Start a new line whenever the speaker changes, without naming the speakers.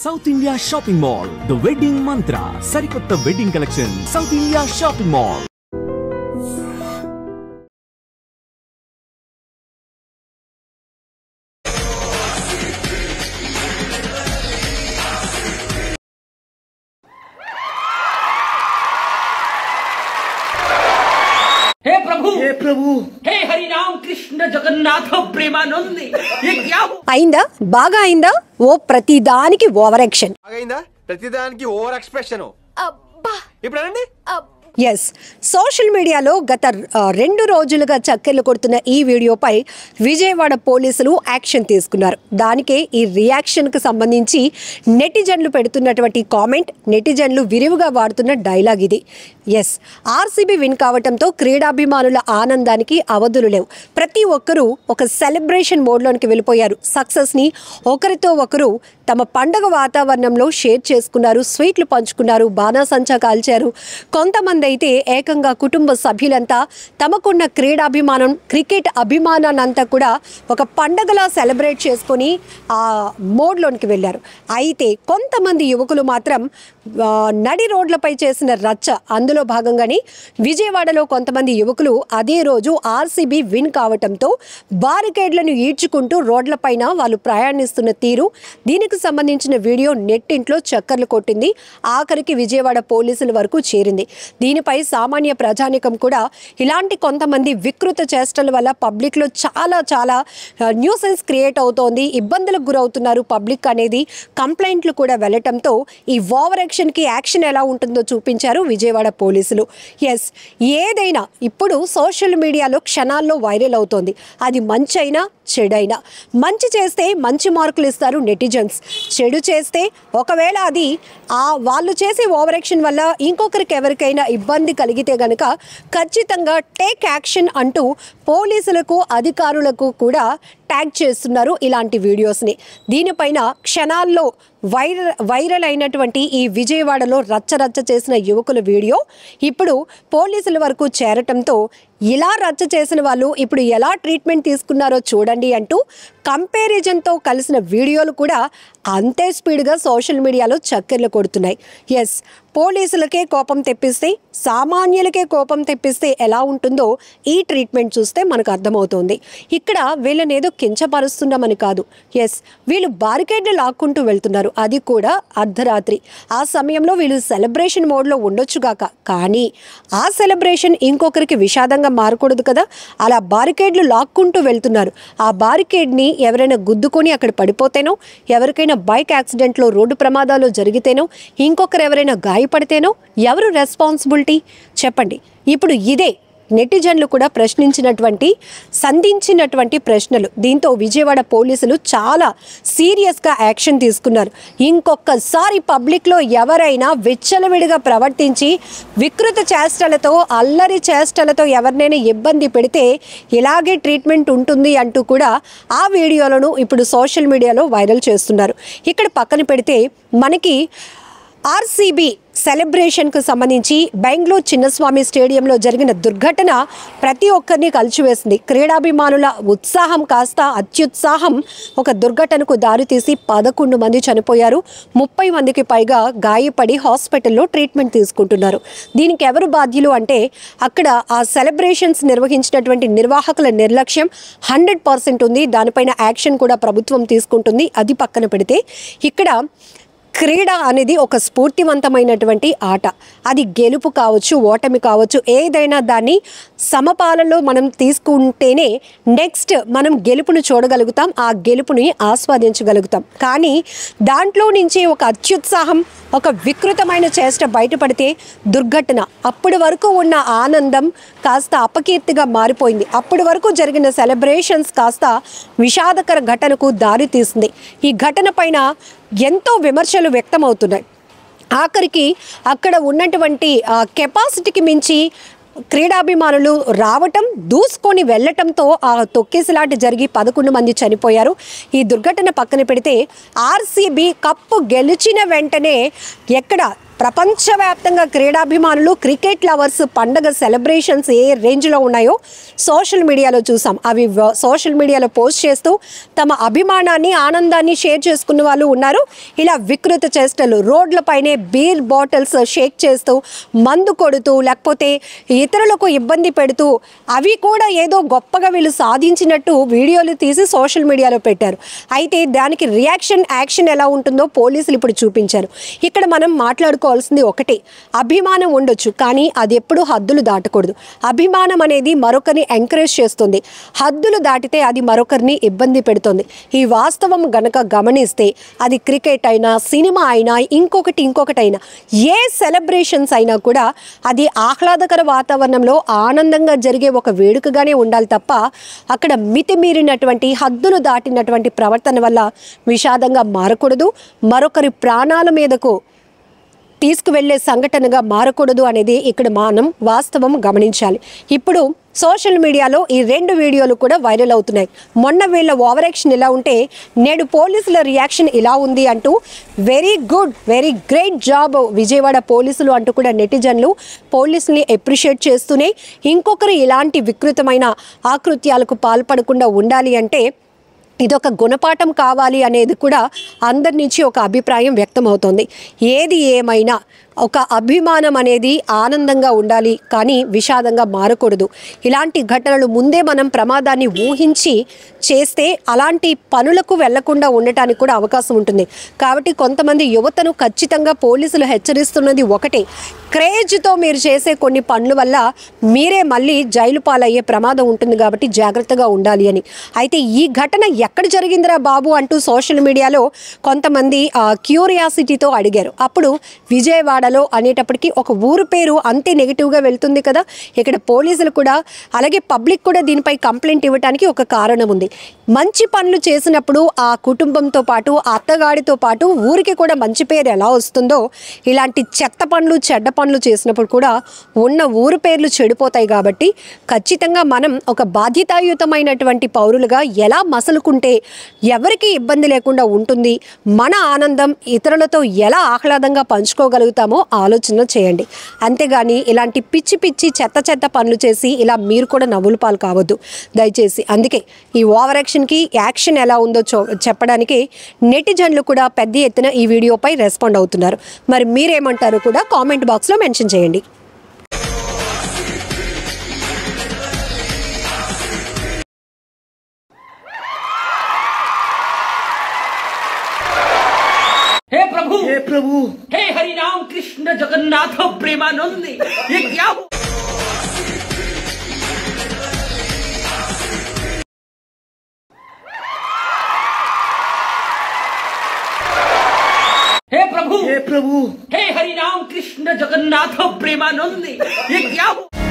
South India Shopping Mall, The Wedding Mantra, Sarikotta Wedding Collection, South India Shopping Mall.
हे प्रभु हे हरि राम कृष्ण जगन्नाथ प्रेमानंद ये क्या
అయిందా బాగా అయిందా ఓ ప్రతిదానికి ఓవర్ యాక్షన్
అయిందా ప్రతిదానికి ఓవర్ ఎక్స్ప్రెషన్
అబ్బా
ఇప్పుడు అనండి
ఎస్ సోషల్ మీడియాలో గత 2 రోజులుగా చక్కెర్లు కొడుతున్న ఈ వీడియోపై విజయవాడ పోలీసులు యాక్షన్ తీసుకున్నారు. దానికే ఈ రియాక్షన్కి సంబంధించి నెటిజన్లు పెడుతున్నటువంటి కామెంట్, నెటిజన్లు విరివిగా వాడుతున్న డైలాగ్ ఇది. ఎస్, ఆర్సీబీ విన్ కావడంతో క్రీడాభిమానుల ఆనందానికి అవధులు లేవు. ప్రతి ఒక్కరూ ఒక సెలబ్రేషన్ మోడ్లోనికి వెళ్ళిపోయారు. సక్సెస్ని ఒకరితో ఒకరు తమ పండగ వాతావరణంలో షేర్ చేసుకున్నారు, స్వీట్లు పంచుకున్నారు, బాణాసంచా కాల్చారు. కొంతమంది అయితే ఏకంగా కుటుంబ సభ్యులంతా తమకున్న క్రీడాభిమానం, క్రికెట్ అభిమానాన్నంతా కూడా ఒక పండగలా సెలబ్రేట్ చేసుకొని ఆ మోడ్లోనికి వెళ్ళారు. అయితే కొంతమంది యువకులు మాత్రం నడి రోడ్లపై చేసిన రచ్చ, అందులో భాగంగానే విజయవాడలో కొంతమంది యువకులు అదే రోజు ఆర్సీబీ విన్ కావటంతో బారికేడ్లను ఈడ్చుకుంటూ రోడ్లపైన వాళ్ళు ప్రయాణిస్తున్న తీరు, దీనికి సంబంధించిన వీడియో నెట్టింట్లో చక్కర్లు కొట్టింది. ఆఖరికి విజయవాడ పోలీసుల వరకు చేరింది. దీనిపై సామాన్య ప్రజానికం కూడా ఇలాంటి కొంతమంది వికృత చేష్టల వల్ల పబ్లిక్లో చాలా న్యూసెన్స్ క్రియేట్ అవుతోంది, ఇబ్బందులకు గురవుతున్నారు పబ్లిక్ అనేది కంప్లైంట్లు కూడా వెళ్ళటంతో ఈ ఓవర్ యాక్షన్కి యాక్షన్ ఎలా ఉంటుందో చూపించారు విజయవాడ పోలీసులు. ఎస్, ఏదైనా ఇప్పుడు సోషల్ మీడియాలో క్షణాల్లో వైరల్ అవుతోంది. అది మంచైనా చెడైనా, మంచి చేస్తే మంచి మార్కులు ఇస్తారు నెటిజన్స్, చెడు చేస్తే ఒకవేళ అది వాళ్ళు చేసే ఓవర్ యాక్షన్ వల్ల ఇంకొకరికి ఎవరికైనా ఇబ్బంది కలిగితే గనక ఖచ్చితంగా టేక్ యాక్షన్ అంటూ పోలీసులకు, అధికారులకు కూడా ట్యాగ్ చేస్తున్నారు ఇలాంటి వీడియోస్ని. దీనిపైన క్షణాల్లో వైరల్ అయినటువంటి ఈ విజయవాడలో రచ్చ చేసిన యువకుల వీడియో ఇప్పుడు పోలీసుల వరకు చేరటంతో ఇలా రచ్చ చేసిన వాళ్ళు ఇప్పుడు ఎలా ట్రీట్మెంట్ తీసుకున్నారో చూడండి అంటూ కంపారిజన్తో కలిసిన వీడియోలు కూడా అంతే స్పీడ్గా సోషల్ మీడియాలో చక్కెర్లు కొడుతున్నాయి. ఎస్, పోలీసులకే కోపం తెప్పిస్తే, సామాన్యులకే కోపం తెప్పిస్తే ఎలా ఉంటుందో ఈ ట్రీట్మెంట్ చూస్తే మనకు అర్థమవుతుంది. ఇక్కడ వీళ్ళని ఏదో కించపరుస్తున్నామని కాదు. ఎస్, వీళ్ళు బారికేడ్లు లాక్కుంటూ వెళ్తున్నారు, అది కూడా అర్ధరాత్రి. ఆ సమయంలో వీళ్ళు సెలబ్రేషన్ మోడ్లో ఉండొచ్చుగాక, కానీ ఆ సెలబ్రేషన్ ఇంకొకరికి విషాదంగా మారకూడదు కదా. అలా బారికేడ్లు లాక్కుంటూ వెళ్తున్నారు. ఆ బారికేడ్ని ఎవరైనా గుద్దుకొని అక్కడ పడిపోతేనో, ఎవరికైనా బైక్ యాక్సిడెంట్లో, రోడ్డు ప్రమాదాలు జరిగితేనో, ఇంకొకరు ఎవరైనా గాయపడితేనో ఎవరు రెస్పాన్సిబిలిటీ చెప్పండి. ఇప్పుడు ఇదే నెటిజన్లు కూడా సంధించినటువంటి ప్రశ్నలు. దీంతో విజయవాడ పోలీసులు చాలా సీరియస్గా యాక్షన్ తీసుకున్నారు. ఇంకొకసారి పబ్లిక్లో ఎవరైనా విచ్చలవిడిగా ప్రవర్తించి వికృత చేష్టలతో, అల్లరి చేష్టలతో ఎవరినైనా ఇబ్బంది పెడితే ఇలాగే ట్రీట్మెంట్ ఉంటుంది అంటూ కూడా ఆ వీడియోలను ఇప్పుడు సోషల్ మీడియాలో వైరల్ చేస్తున్నారు. ఇక్కడ పక్కన పెడితే మనకి ఆర్సీబీ సెలబ్రేషన్కు సంబంధించి బెంగళూరు చిన్నస్వామి స్టేడియంలో జరిగిన దుర్ఘటన ప్రతి ఒక్కరిని కలిచివేసింది. క్రీడాభిమానుల ఉత్సాహం కాస్త అత్యుత్సాహం ఒక దుర్ఘటనకు దారితీసి 11 మంది చనిపోయారు, 30 మందికి పైగా గాయపడి హాస్పిటల్లో ట్రీట్మెంట్ తీసుకుంటున్నారు. దీనికి ఎవరు బాధ్యులు అంటే అక్కడ ఆ సెలబ్రేషన్స్ నిర్వహించినటువంటి నిర్వాహకుల నిర్లక్ష్యం 100% ఉంది. దానిపైన యాక్షన్ కూడా ప్రభుత్వం తీసుకుంటుంది. అది పక్కన పెడితే ఇక్కడ క్రీడ అనేది ఒక స్ఫూర్తివంతమైనటువంటి ఆట. అది గెలుపు కావచ్చు, ఓటమి కావచ్చు, ఏదైనా దాన్ని సమపాలలో మనం తీసుకుంటేనే నెక్స్ట్ మనం గెలుపును చూడగలుగుతాం, ఆ గెలుపుని ఆస్వాదించగలుగుతాం. కానీ దాంట్లో నుంచి ఒక అత్యుత్సాహం, ఒక వికృతమైన చేష్ట బయటపడితే దుర్ఘటన, అప్పటి వరకు ఉన్న ఆనందం కాస్త అపకీర్తిగా మారిపోయింది. అప్పటి వరకు జరిగిన సెలబ్రేషన్స్ కాస్త విషాదకర ఘటనకు దారి తీసింది. ఈ ఘటన పైన ఎంతో విమర్శలు వ్యక్తమవుతున్నాయి. ఆఖరికి అక్కడ ఉన్నటువంటి కెపాసిటీకి మించి క్రీడాభిమానులు రావటం, దూసుకొని వెళ్ళటంతో ఆ తొక్కేసిలాట జరిగి 11 మంది చనిపోయారు. ఈ దుర్ఘటన పక్కన పెడితే ఆర్సీబీ కప్పు గెలిచిన వెంటనే ఎక్కడ ప్రపంచవ్యాప్తంగా క్రీడాభిమానులు క్రికెట్ లవర్స్ పండగ సెలబ్రేషన్స్ ఏ రేంజ్లో ఉన్నాయో సోషల్ మీడియాలో చూసాం. అవి సోషల్ మీడియాలో పోస్ట్ చేస్తూ తమ అభిమానాన్ని ఆనందాన్ని షేర్ చేసుకున్న వాళ్ళు ఉన్నారు. ఇలా వికృత చేష్టలు, రోడ్లపైనే బీర్ బాటిల్స్ షేక్ చేస్తూ మందు కొడుతూ లేకపోతే ఇతరులకు ఇబ్బంది పెడుతూ అవి కూడా ఏదో గొప్పగా వీళ్ళు సాధించినట్టు వీడియోలు తీసి సోషల్ మీడియాలో పెట్టారు. అయితే దానికి యాక్షన్ ఎలా ఉంటుందో పోలీసులు ఇప్పుడు చూపించారు. ఇక్కడ మనం మాట్లాడుకోవాల్సింది ఒకటే, అభిమానం ఉండొచ్చు కానీ అది ఎప్పుడూ హద్దులు దాటకూడదు. అభిమానం అనేది మరొకరిని ఎంకరేజ్ చేస్తుంది, హద్దులు దాటితే అది మరొకరిని ఇబ్బంది పెడుతుంది. ఈ వాస్తవం గనక గమనిస్తే అది క్రికెట్ అయినా సినిమా అయినా ఇంకొకటైనా ఏ సెలబ్రేషన్స్ అయినా కూడా అది ఆహ్లాదకర వాతావరణంలో ఆనందంగా జరిగే ఒక వేడుకగానే ఉండాలి తప్ప అక్కడ మితిమీరినటువంటి హద్దులు దాటినటువంటి ప్రవర్తన వల్ల విషాదంగా మారకూడదు, మరొకరి ప్రాణాల మీదకు తీసుకువెళ్లే సంఘటనగా మారకూడదు అనేది ఇక్కడ మనం వాస్తవం గమనించాలి. ఇప్పుడు సోషల్ మీడియాలో ఈ 2 వీడియోలు కూడా వైరల్ అవుతున్నాయి. మొన్న వీళ్ళ ఓవర్ యాక్షన్ ఇలా ఉంటే నేడు పోలీసుల రియాక్షన్ ఇలా ఉంది అంటూ very good, very great job Vijayawada పోలీసులు అంటూ కూడా నెటిజన్లు పోలీసుల్ని అప్రిషియేట్ చేస్తూనే ఇంకొకరు ఇలాంటి వికృతమైన ఆకృత్యాలకు పాల్పడకుండా ఉండాలి అంటే ఇదొక గుణపాఠం కావాలి అనేది కూడా అందరి నుంచి ఒక అభిప్రాయం వ్యక్తమవుతోంది. ఏది ఏమైనా ఒక అభిమానం అనేది ఆనందంగా ఉండాలి కానీ విషాదంగా మారకూడదు. ఇలాంటి ఘటనలు ముందే మనం ప్రమాదాన్ని ఊహించి చేస్తే అలాంటి పనులకు వెళ్లకుండా ఉండటానికి కూడా అవకాశం ఉంటుంది. కాబట్టి కొంతమంది యువతను ఖచ్చితంగా పోలీసులు హెచ్చరిస్తున్నది ఒకటే, క్రేజ్తో మీరు చేసే కొన్ని పనుల వల్ల మీరే మళ్ళీ జైలు పాలయ్యే ప్రమాదం ఉంటుంది కాబట్టి జాగ్రత్తగా ఉండాలి అని. అయితే ఈ ఘటన ఎక్కడ జరిగిందిరా బాబు అంటూ సోషల్ మీడియాలో కొంతమంది క్యూరియాసిటీతో అడిగారు. అప్పుడు విజయవాడలో అనేటప్పటికీ ఒక ఊరు పేరు అంతే నెగిటివ్గా వెళ్తుంది కదా. ఇక్కడ పోలీసులు కూడా అలాగే పబ్లిక్ కూడా దీనిపై కంప్లైంట్ ఇవ్వడానికి ఒక కారణం ఉంది. మంచి పనులు చేసినప్పుడు ఆ కుటుంబంతో పాటు అత్తగాడితో పాటు ఊరికి కూడా మంచి పేరు ఎలా వస్తుందో ఇలాంటి చెత్త పనులు చెడ్డ పనులు చేసినప్పుడు కూడా ఉన్న ఊరు పేర్లు చెడిపోతాయి. కాబట్టి ఖచ్చితంగా మనం ఒక బాధ్యతాయుతమైనటువంటి పౌరులుగా ఎలా మసలుకుంటే ఎవరికి ఇబ్బంది లేకుండా ఉంటుంది, మన ఆనందం ఇతరులతో ఎలా ఆహ్లాదంగా పంచుకోగలుగుతామో ఆలోచన చేయండి. అంతేగాని ఇలాంటి పిచ్చి చెత్త పనులు చేసి ఇలా మీరు కూడా నవ్వుల పాలు కావద్దు దయచేసి. అందుకే ఈ ఓవర్ యాక్షన్ ఎలా ఉందో చెప్పడానికి నెటిజన్లు కూడా పెద్ద ఎత్తున ఈ వీడియోపై రెస్పాండ్ అవుతున్నారు. మరి మీరేమంటారు కూడా కామెంట్ బాక్స్లో మెన్షన్ చేయండి.
हे प्रभु हे हरि राम कृष्ण जगन्नाथ प्रेमानंद, ये क्या हो? हे प्रभु हे हरि राम कृष्ण जगन्नाथ प्रेमानंद, ये क्या हो?